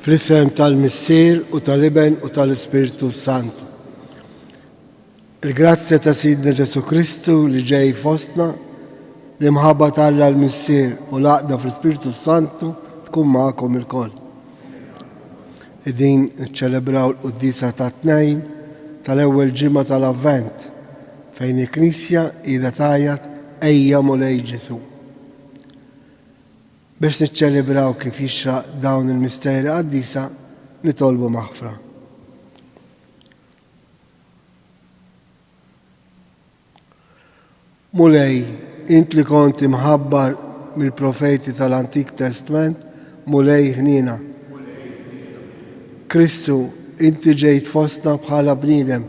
Fl-isem tal-Missier u tal-Iben u tal-Ispiritu Santu. Il-grazzja ta' Sidna Ġesu Kristu li ġej fostna, li mħabba Alla l-Missier u l-Aqda fl-Ispiritu Santu tkun magħkom il-koll. Din niċċelebraw l-Quddisa ta' tnejn tal-ewwel ġimgħa tal-Avvent fejn il-Knisja qiegħda tgħajjad ejja mulej Ġesu. Biex niċċelebraw kif jixraq dawn il-misteri qaddisa nitolbu maħfra. Mulej, int li kont imħabbar mill-profeti tal-Antik Testament, mulej ħnina. Kristu, inti ġejt fostna bħala bniedem,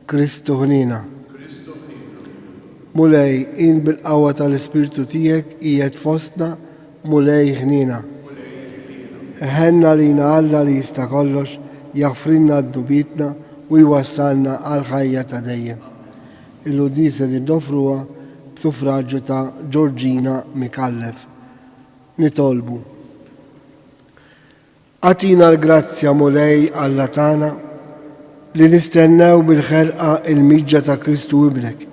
Kristu ħnina. Mulej, in bil-qawwa tal-Ispiritu tiegħek qiegħed fostna, mulej ħnina. Ħenna lina Alla li jista' kollox, jaħfrinna d-dubitna u jwassalna għal ħajja ta' dejjem. Il-Quddisa din nofruha b'sufraġġju ta' Ġorġina Mikallef. Nitolbu. Atina l-grazzja mulej Alla tagħna li nistennew bil-ħerqa il-miġġa ta' Kristu ibnek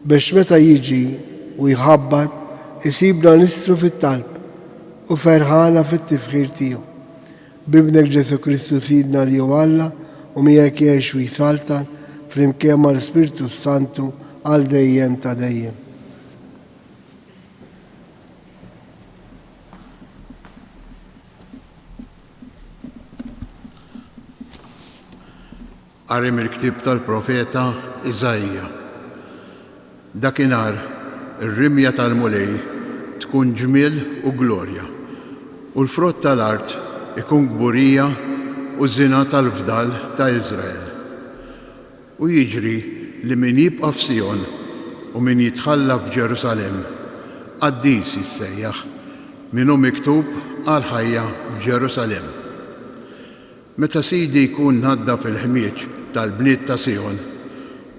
biex meta jiġi u jħabbat isibna nistru fit-talb u ferħana fit-tifħir tiegħu. Bibnek Ġesu Kristu Sidna li hu Alla u miegħek jgħix u jsaltan flimkien mal-Ispiritu Santu għal dejjem ta' dejjem. Qari mill-ktieb tal-profeta Iżajja. Dakinhar ir-rimja tal-mulej tkun ġmiel u glorja, u l-frott tal-art ikun gburija u żina tal-fdal ta' Iżrael. U jiġri li min jibqa' f'Sion u min jitħalla f'Ġerusalem qaddis jissejjaħ min hu miktub għal ħajja f'Ġerusalem. Meta Sidi jkun ngħadda fil-ħmieġ tal-bniet ta' Sion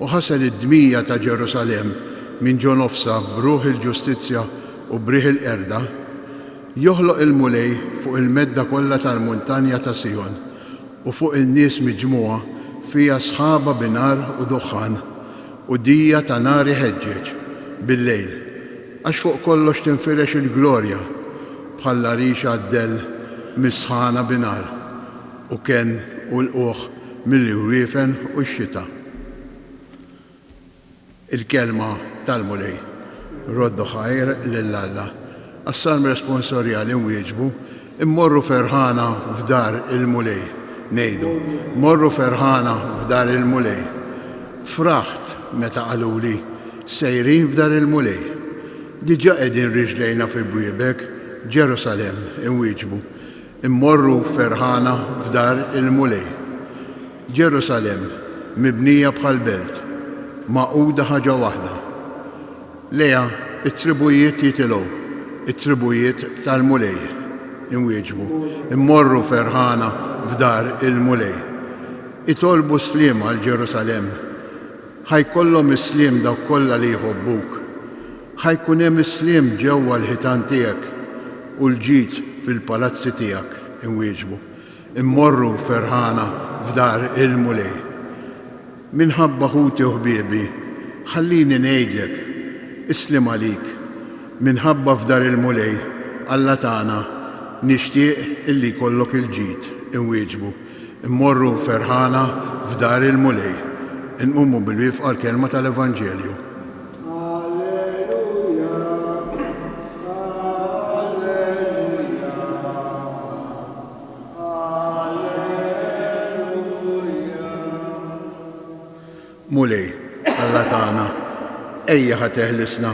u ħasel id-dmija ta' Ġerusalem minn ġo nofsa bruħ il-ġustizzja u briħ il-qerda, joħloq il-mulej fuq il-medda kollha tal-muntanja ta' Sion u fuq in-nies miġmuha fija sħaba binar u duħħan u dija ta' nari ħeġġeġ bil-lejl, għax fuq kollox tinfirex il-glorja bħalla rixa għaddell misħana binar u ken u l-uħ mill-wiefen u x-xita. Il-kelma tal-mulej roddu ħajr lill-Alla. Għas-salm responsorjali nwieġbu immorru ferħana f'dar il-mulej. Ngħidu, morru ferħana f'dar il-mulej. Fraħt meta qaluli sejrin f'dar il-mulej. Diġà qegħdin riġlejna fi bwiebek Ġerusalem nwieġbu. Immorru ferħana f'dar il-mulej. Ġerusalem mibnija bħal belt, maquda ħaġa waħda. Leja, it-tribujiet jitilgħu, it-tribujiet tal-mulej inwieġbu. Immorru ferħana f'dar il-mulej. Itolbu sliem għal Ġerusalem. Ħajkollhom is-sliem dawk kollha li jħobbuk. Ħajkun hemm is-sliem ġewwa l-ħitan tiegħek u l-ġid fil-palazzi tiegħek inwieġbu. Immorru ferħana f'dar il-mulej. Minħabba ħuti u ħbiebi, ħallini ngħidlek, islim għalik, minħabba f'dar il-mulej, Alla tagħna nixtieq illi jkollok il-ġid inwieġbu. Immorru ferħana f'dar il-mulej. Inqumu bil-wifqa l-kelma tal-Evanġelju. Mulej, Alla tagħna, ejja ħateħlisna,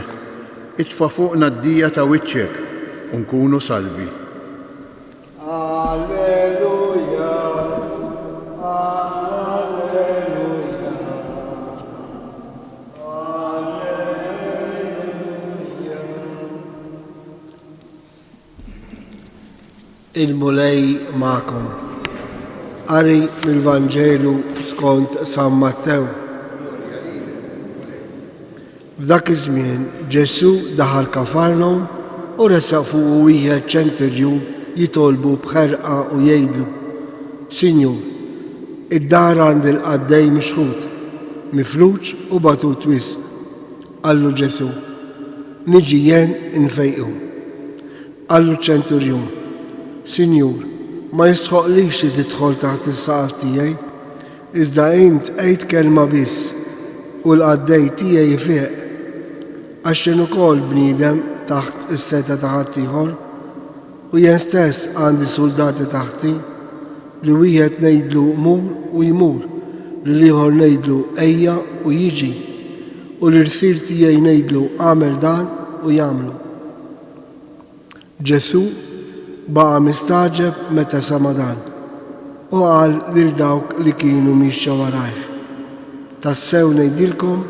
itfa' fuqna d-dija ta' wiċċek u nkunu salvi. Alleluja, alleluja, alleluja. Il-mulej magħkom. Qari mill-Vanġelu skont San Mattew. F'dak iż-żmien Ġesu daħal Kafarnaum u resaq fuq wieħed ċenturjun jitolbu bħerqa u jgħidlu: Sinjur, id-dar għand il-qaddej mixħut, mifluġ u batut wisq. Qallu Ġesu: niġi jien infejqu. Qallu ċenturjun: Sinjur, ma jistħoqlix li tidħol taħt is-saqaf tiegħi, iżda int qgħid kelma biss u l-qaddej tiegħi jfieq, għax jien ukoll bniedem taħt is-seta ta' ħadd ieħor u jien stess għandi soldati taħti li wieħed ngħidlu mur u jmur, li ieħor ngħidlu ejja u jiġi, u l-irsier tiegħi ngħidlu għamel dan u jagħmlu. Ġesu baqa' mistaġeb meta sema dan u qal lil dawk li kienu mixja warajh: tassew ngħidilkom,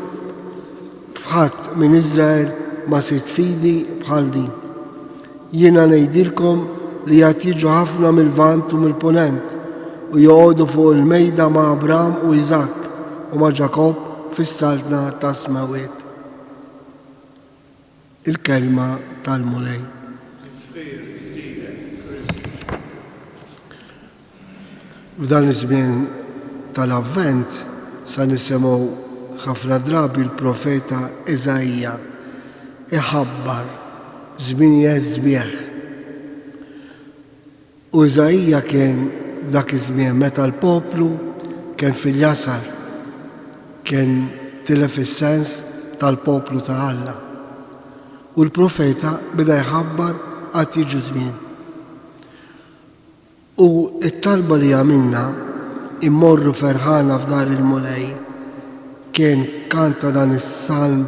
f'ħadd minn Iżrael ma sitt fidi bħal din. Jiena ngħidilkom li qed jiġu ħafna mill-Lvant u mill-Punent u joqogħdu fuq il-mejda ma' Abraham u Iżak u ma' Ġakob fis-saltna ta' Smawiet. Il-kelma tal-mulej. F'dan iż-żmien tal-Avvent sa nisimgħu ħafna drabi l-profeta Eżajja iħabbar żminijiet sbieħ. U Eżajja kien f'dak iż-żmien meta l-poplu kien fil-jasar, kien tilef is-sens tal-poplu ta' Alla. U l-profeta beda jħabbar qatt jiġu żmien. U t-talba li għamilna immorru ferħana f'dar il-mulej kien kanta dan is-Salm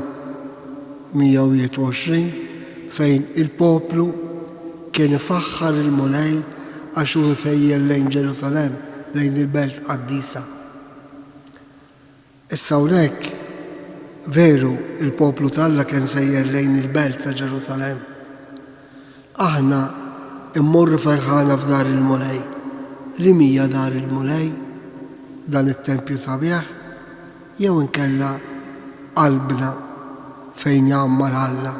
121 fejn il-poplu kien ifaħħar il-mulej għax hu sejjer lejn Ġerusalem, lejn il-belt qaddisa. Issa hawnhekk veru il-poplu tal-Alla kien sejjer lejn il-belt ta' Ġerusalem. Aħna immorru ferħana f'dar il-mulej. Li mija dar il-mulej? Dan it-tempju sabiħ? Jew inkella qalbna fejn jgħammar Alla,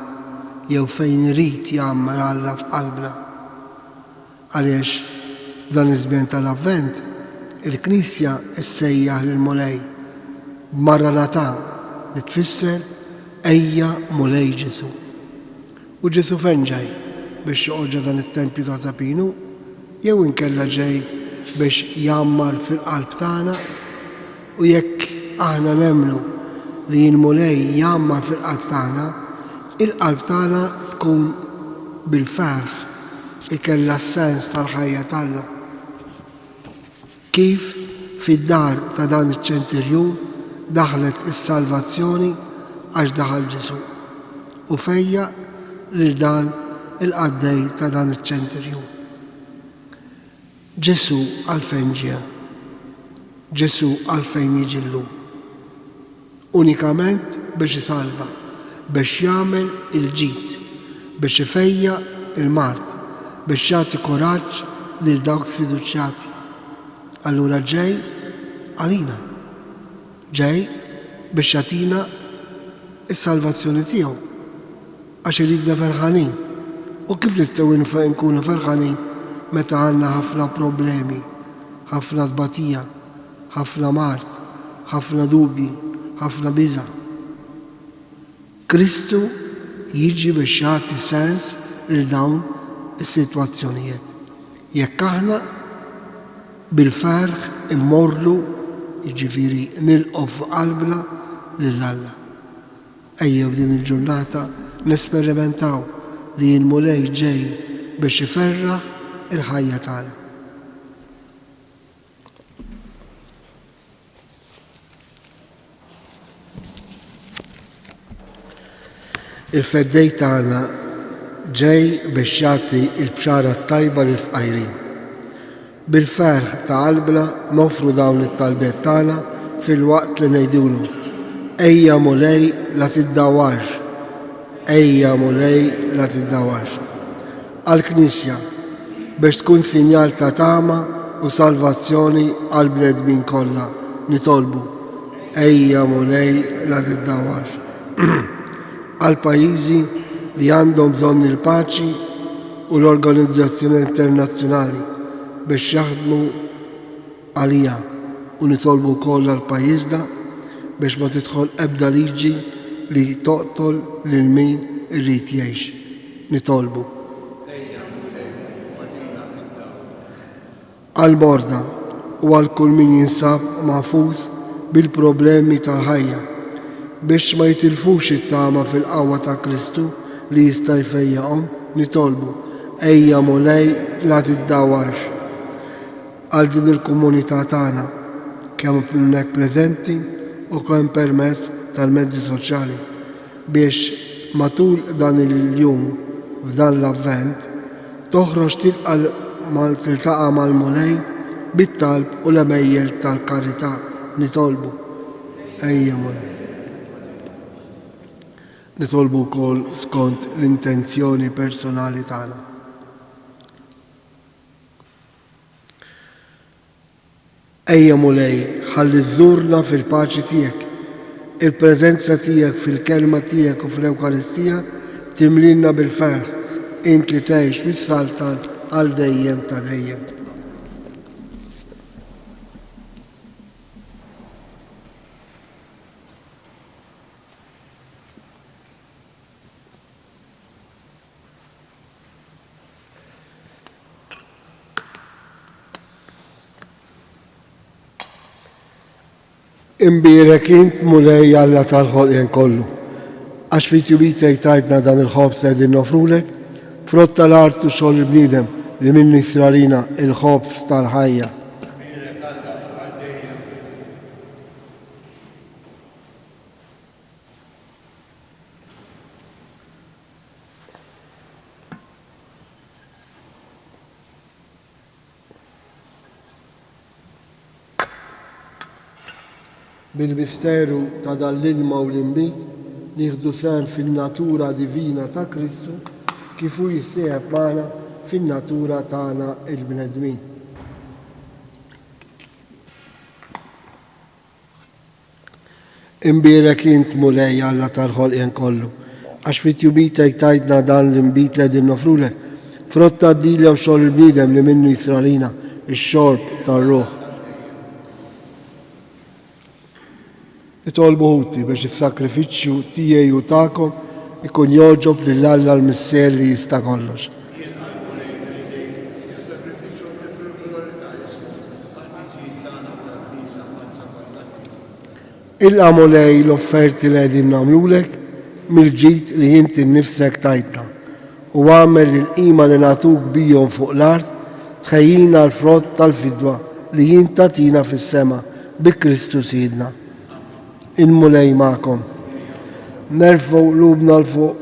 jew fejn irid jgħammar Alla f'qalbna. Għaliex f'dan iż-żmien tal-Avvent il-Knisja ssejjaħ lill-mulej b'Maranatà li tfisser ejja mulej Ġesu. U Ġesu fejn ġej? Biex joqgħod dan it-tempju ta' Tapinu, jew inkella ġej biex jgħammar fil-qalb tagħna. U jekk aħna nemmnu li l-mulej jgħammar fil-qalb tagħna, il-qalb tagħna tkun bil-ferħ ikella s-sens tal-ħajja tagħna. Kif fid-dar ta' dan iċ-ċenturjun daħlet is-salvazzjoni għax daħal Ġesu u fejja lil dan il-qaddej ta' dan iċ-ċenturjun. Ġesu għalfejn ġie, Ġesu għalfejn jiġi llum. Unikament biex isalva, biex jagħmel il-ġid, biex ifejja il-mart, biex jagħti kuraġġ lil dawk sfiduċjati. Allura ġej għalina, ġej biex jagħtina is-salvazzjoni tiegħu għax iridna ferħanin. U kif nistgħu nkunu ferħanin meta għandna ħafna problemi, ħafna tbatija, ħafna mart, ħafna dubji, ħafna biża'. Kristu jiġi biex jagħti sens lil dawn is-sitwazzjonijiet. Jekk aħna bil-ferħ immorru, jiġifieri nilqgħu f'qalbna lil Alla. Ejjew din il-ġurnata nesperimentaw li l-mulej ġej biex iferraħ il-ħajja tagħna. Il-feddej tagħna ġej biex jagħti l-bxara tajba lil fqajrin. Bil-ferħ ta' qalbna nofru dawn it-talbiet tagħna fil-waqt li ngħidulu: ejja mulej la tiddawwax, ejja mulej la tiddawwax. Għall-Knisja biex tkun sinjal ta' tama u salvazzjoni għal bnedmin kollha nitolbu: ejja mulej la tiddawwax. Għal pajjiżi li għandhom bżonn il-paċi u l-organizzazzjoni internazzjonali biex jaħdmu għalija u nitolbu wkoll għall-pajjiżna biex ma tidħol ebda liġi li toqtol lil min irrid jgħix. Nitolbu. Għal-Borda u għal kull min jinsab magħfuż bil-problemi tal-ħajja biex ma jitilfux it-tama fil-qawwa ta' Kristu li jista' jfejjaqhom. Nitolbu ejja Mulej la tiddawarx għal din il-komunità tagħna kemm hawnhekk preżenti u kemm permezz tal-mezzi soċjali biex matul dan il-jum f'dan l-avvent toħroġ tiltaqa' mal-Mulej bit-talb u l-emejjel tal-karità. Nitolbu ejja Mulej. Nitolbu wkoll skont l-intenzjoni personali tagħna. Ejja Mulej, ħalli żżurna fil-paċi tiegħek. Il-preżenza tiegħek fil-kelma tiegħek u fl-Ewkaristija timlilna bil-ferħ. Int li tgħix fis-saltan għal dejjem ta' dejjem. Imbierek int Mulej Alla tal-ħolqien kollu, għax fit-tjubitej tajtna dan il-ħobs li qegħdin nofrulek, frott tal-art u xogħol il-bniedem li minnu jisralina il-ħobs tal-ħajja. Bil-misteru ta' dal-ilma u l-imbit nieħdu sehem fin-natura divina ta' Kristu kif hu jissieħeb magħna fin-natura tagħna il-bnedmin. Imbierek int Mulej Alla tal-ħolqien kollu, għax fit-tjubitej tajtna dan l-imbit li qegħdin nofrulek, frott tad-dilja u xogħol il-bniedem li minnu jisralina ix-xorb tar-ruħ. Nitolbu ħuti biex is-sakrifiċċju tiegħi u tagħkom ikun jogħġob lil Alla l-Missier li jista' kollox. Ilqa' Mulej l-offerti li qegħdin nagħmlulek mill-ġid li inti nnifsek tajtna u għamel il-qima li nagħtuk bihom fuq l-art tħejjina l-frott tal-fidwa li jien tagħtina fis-sema bi Kristu Sidna. Il-Mulej magħkom. Nerfgħu qlubna l-fuq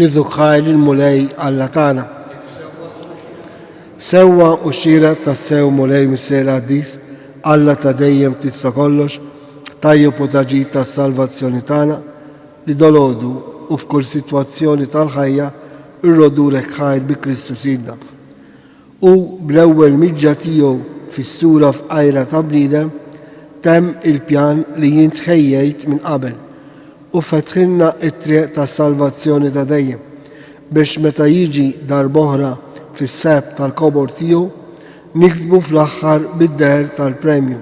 niżuk ħajr il-Mulej Alla tagħna. Sewwa u xira tas-sew Mulej Missier Qaddis Alla ta' dejjem tista' kollox, tajjeb u taġid tas-salvazzjoni tagħna li dolodu u f'kull sitwazzjoni tal-ħajja irrodulek ħajr bi Kristu Sidna. U bl-ewwel miġġa tiegħu fis-sura f'qajra ta' bniedem temm il-pjan li jien tħejjejt minn qabel u fetħilna t-triq tas-salvazzjoni ta' dejjem biex meta jiġi darb'oħra fis-seb tal-kobor tiegħu niktbu fl-aħħar bid-deher tal-premju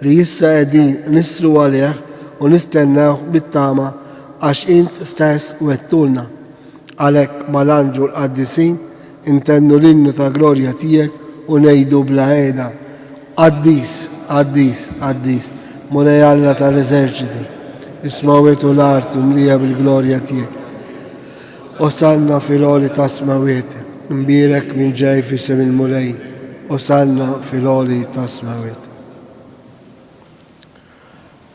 li issa qegħdin nisru għalih u nistennew bit-tama għax int stess wettulna. Għalhekk mal-anġu l-qaddisin intennu l-innu ta' glorja tiegħek u ngħidu bla qiegħda Qaddis, Qaddis, Qaddis, Mulej Alla tal-eżerċiti, is-smawiet u l-art mlija bil-glorja tiegħek. Osanna fil-għoli ta' smawiet, imbierek minn ġej f'isem il-Mulej, osanna fil-għoli ta' smawiet.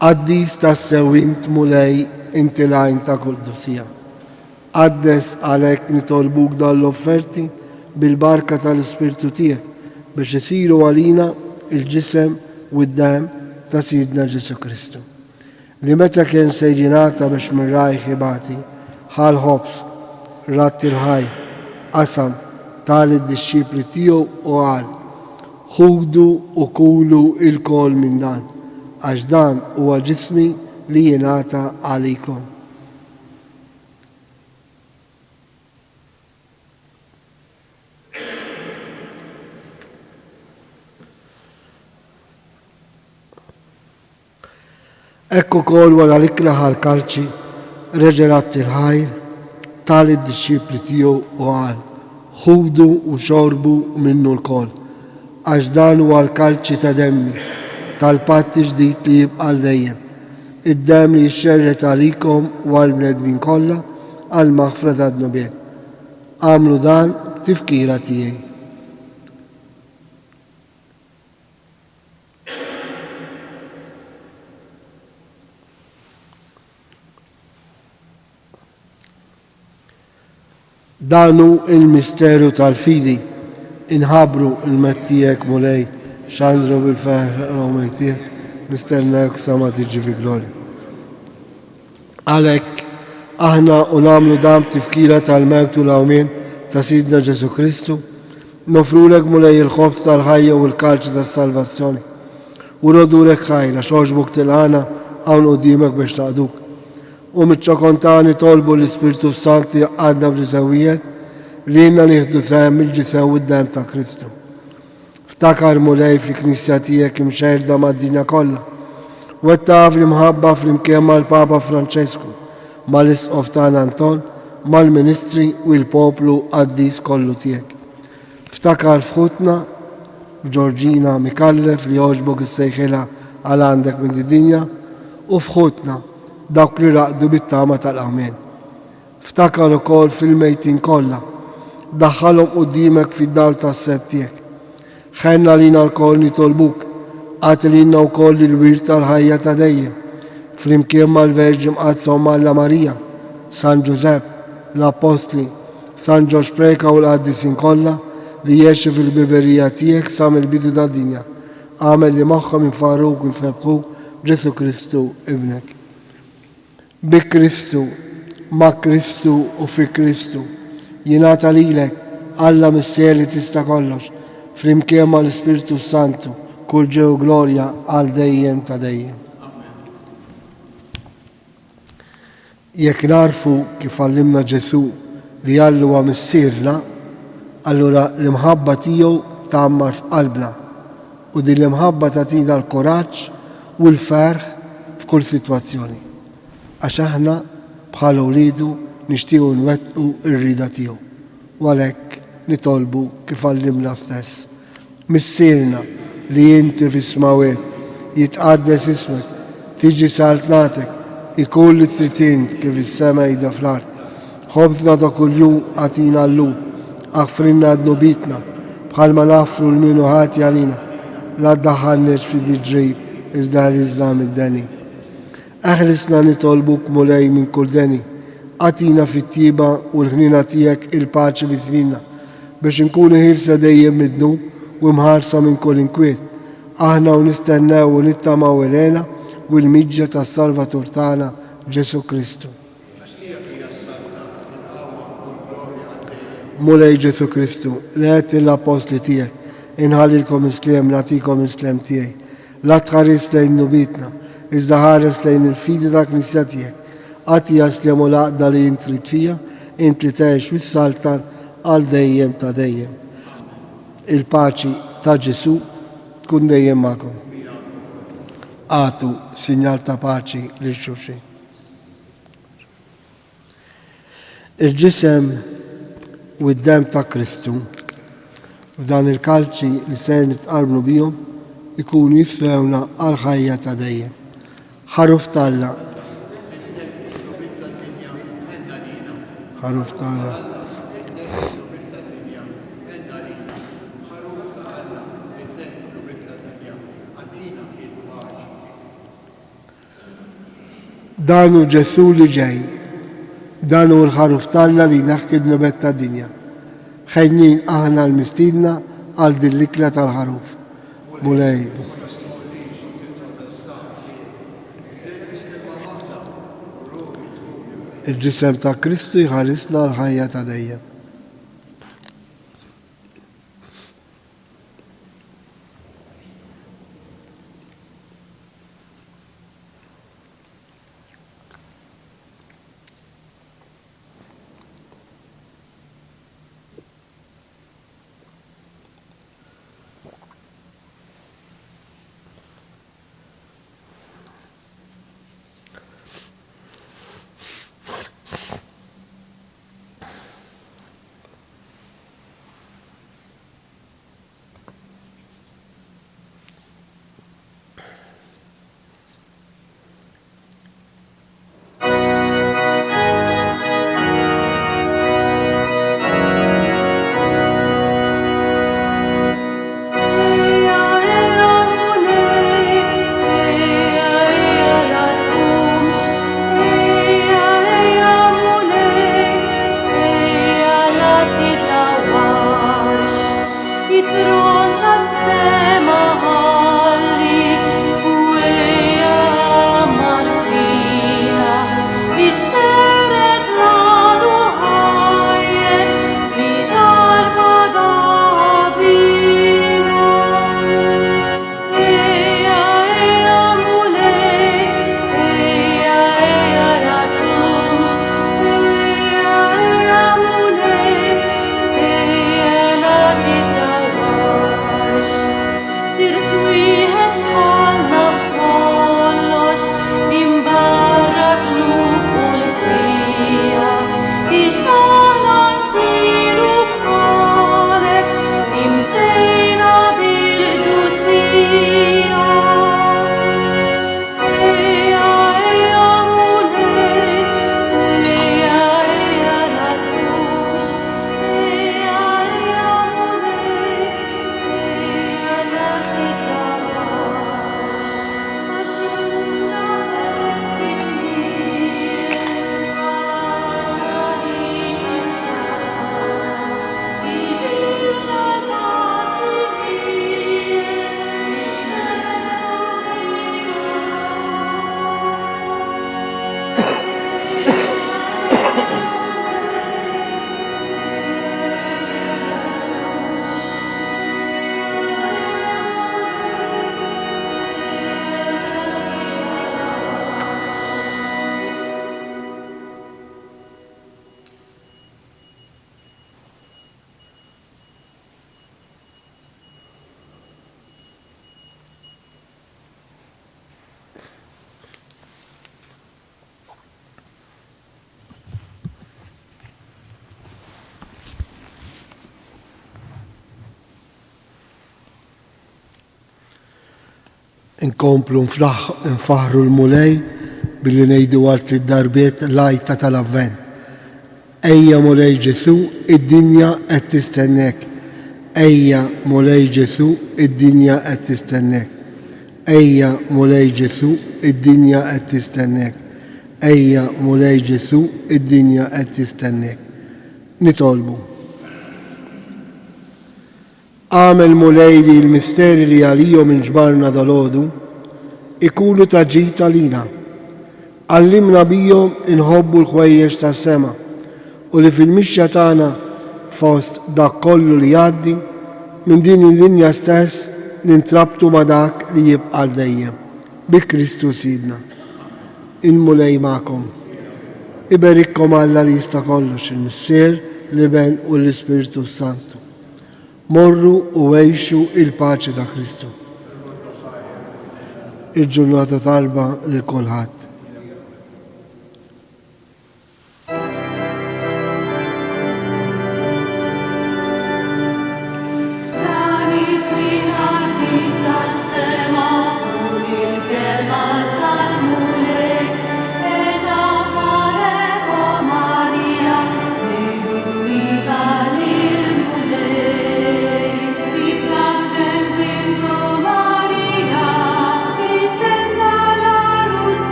Qaddis tas-sewint Mulej inti lajn ta' kuddusija. Qaddes għalhekk nitolbuk dan l-offerti bil-barka tal-Ispirtu tiegħek biex isiru għalina il-ġisem u d-dam ta' Sidna Ġesu Kristu. Li meta kien sejġinata biex minn rajħ ibati, ħal ħobs, rat il-ħaj, qasam tal id-disċipli tiegħu u qal: ħudu u kulu il-kol minn dan, għax dan huwa ġismi li jingħata għalikom. Ekku kol wara l-ikla ħal-kalċi reġerat il-ħajr tal-id-disċipli tiegħu u qal ħudu u xorbu minnu l-kol għax dan huwa l-kalċi ta' demmi tal-patti ġdid li jibqa' dejjem. Id-dem li jixxerret għalikom u għall-bnedmin kollha għall-maħfra tad-nubiet. Għamlu dan tifkira tiegħi. Danu il-misteru tal-fidi inħabru il-mettijek mulej xandru bil-ferħ u nistennek sama tiġi fi glorja. Għalek, aħna unamlu dam tifkira tal-mewt u l-għawmin ta' Sidna Ġesu Kristu, nofrulek mulej il-ħobs tal-ħajja u l-kalċi tal-salvazzjoni. U rodurek ħajra, xoġbuk til-ħana għawn u dimek biex taqduk. U mitċokontani tolbu l-Ispiritu Santi għadna b'risawijiet li jenna liħdu sem il-ġisew id-dem ta' Kristu. Ftakar mulej fi knisja tijek imxerda mad-dinja kollha. Wettaf li mħabba fl-imkien mal-Papa Franċesku, mal-Isqof tagħna Anton, mal-Ministri u l-poplu qaddis kollu tijek. Ftakar f'ħutna f'Ġorġina Mikallef li joġbok is-sejħela għal għandek minn id-dinja u f'ħutna dawk li raqdu bit-tama tal-Amen. Ftakar ukoll fil-mejtin kollha, daħħalhom quddiemek fid-dawl tas-seb tiegħek. Ħenna lina l-koll nitolbuk, għatlina u koll il-wir tal-ħajja ta' dejjem, fl-imkien mal-Verġi mqadsa Alla Marija, San Giuseppe, l-Apostli, San Ġoġ Preka u l-qaddisin kollha li jiexi fil-biberija tiegħek sa mill-bidu tad-dinja. Għamel li magħhom infarruk u nsebħuk Ġesu Kristu ibnek. Bi Kristu, ma' Kristu u fi Kristu, jingħata lilek Alla mis-seli tista' kollox, fl-imkien mal-Ispiritu Santu, kull ġew glorja għal dejjem ta' dejjem. Jekk narfu kif għallimna Ġesu li Allu huwa missierna, allura l-imħabba tiegħu tagħmmar f'qalbna u din l-imħabba tagħtina l-kuraġġ u l-ferħ f'kull sitwazzjoni. Għax aħna bħala wliedu nixtiequ nwettqu r-rida tiegħu. U għalhekk nitolbu kif għallimna stess. Missierna li inti fis-smawiet jitqaddes ismek, tiġi saltnatek, ikun li trid int kif is-sema jda fl-art. Ħobżna ta' kuljum għatina llum, aħfrinna d-nubitna, bħalma nafru l-minu ħati għalina, la ddaħħalniex fi diġrib iżda ħlisna mid-deni. Eħlisna nitolbuk mulej minn kull deni, għatina fit-tiba u l-ħnina tiegħek il-paċi bi żminna, biex nkunu ħilsa dejjem mid-dnub u mħarsa minn kull inkwiet. Aħna u nistennew u nittamaw il-għena u l-miġġa tas-Salvatur tagħna Ġesu Kristu. Mulej Ġesu Kristu, li għedt l-apostli tiegħek, inħallilkom islem, nagħtikom islem tiegħi. La tħares lejn nubitna, iżda ħares lejn il-fidi ta' knisja tiegħek. Għati jaslem u laqda li int trid fija, int li tgħix fis-saltan għal dejjem ta' dejjem. Il-paċi ta' Ġesu tkun dejjem magħkom. Għatu sinjal ta' paċi lil xulxin. Il-ġisem u d-dem ta' Kristu f'dan il-kalċi li ser nitqarbu bihom ikunu jisfewna għal ħajja ta' dejjem. Ħaruf Alla. Ħaruf Alla. Danu Ġesu li ġej, danu l-ħaruf Alla li naħkid nubet ta' dinja. Ħejnin aħna l-mistidna għal din l-ikla tal-ħaruf. Mulej. Il-ġisem ta' Kristu jħarisna l-ħajja ta' dejjem. nkomplu nfaħru l-mulej billi ngħidu wart li darbiet lajta tal-avvent. Ejja mulej Ġesu, id-dinja qed tistennek. Ejja mulej Ġesu, id-dinja qed tistennek. Ejja mulej Ġesu, id-dinja qed tistennek. Ejja mulej Ġesu, id-dinja qed tistennek. Nitolbu. Għamel mulej li l-misteri li għalijom inġbarna dal-għodu ikunu taġġita lina. Għallimna bijom inħobbu l-ħwejjex tas-sema u li fil-mixja tagħna fost dak kollu li jgħaddi minn din il-linja stess nintrabtu ma dak li jibqa' dejjem. Bi Kristu Sidna. Il-mulej magħkom. Iberikkom Alla li jista' kollox il-Missier, l-Iben u l-Ispiritu Santu. Morru u għejxu il-paċi ta' Kristu. Il-ġurnata talba lil kulħadd.